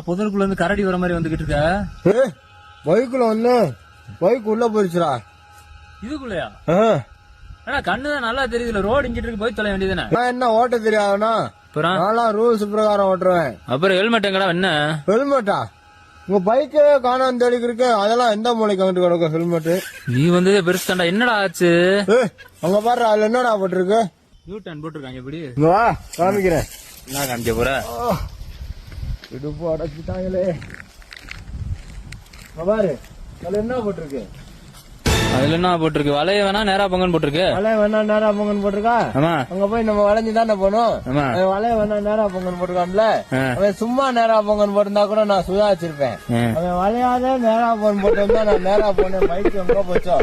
புதருக்குள்ள இருந்து கரடி வர மாதிரி வந்துகிட்டு இருக்க. பைக்குள்ள வந்து பைக் உள்ள போயிருச்சுடா. இதுக்குள்ளயா? கண்ணுதான் நல்லா தெரியுதுல, ரோடு இங்கிட்டு இருக்கு, போய் தொலை வேண்டியதுதானே. நான் என்ன ஓட்ட தெரியாதுனா? நான் ரூல்ஸ் பிரகாரம் ஓட்டுறேன். அப்புறம் ஹெல்மெட் எங்கடா? என்ன ஹெல்மெட்டா? உங்க பைக்கே காணாம தேடி இருக்கு, அதெல்லாம் எந்த மூளைக்கு அங்கிட்டு கிடக்கும் ஹெல்மெட்? நீ வந்து பெருசு தாண்டா. என்னடா ஆச்சு? அங்க பாரு, அதுல என்னடா போட்டிருக்கு? யூ டர்ன் போட்டிருக்காங்க. எப்படி வா காமிக்கிறேன். என்ன காமிக்க போற? இடுப்பு அடைச்சிட்டாங்களே. பாரு அதுல என்ன போட்டிருக்கு? அதுல என்ன போட்டிருக்கு? வளைய வேணா நேரா பொங்கன்னு போட்டிருக்கு. வளைய வேணா நேரா பொங்கன்னு போட்டிருக்கா? ஆமா. அங்க போய் நம்ம வளைஞ்சு தானே போனோம். வளைய வேணா நேரா பொங்கன்னு போட்டிருக்கான்ல. அவன் சும்மா நேரா பொங்கன்னு போட்டிருந்தா கூட நான் சுதாச்சிருப்பேன். அவன் வளையாத நேரா பொங்கன்னு போட்டிருந்தா நான் நேரா போனேன். பைக் எங்க போச்சோ?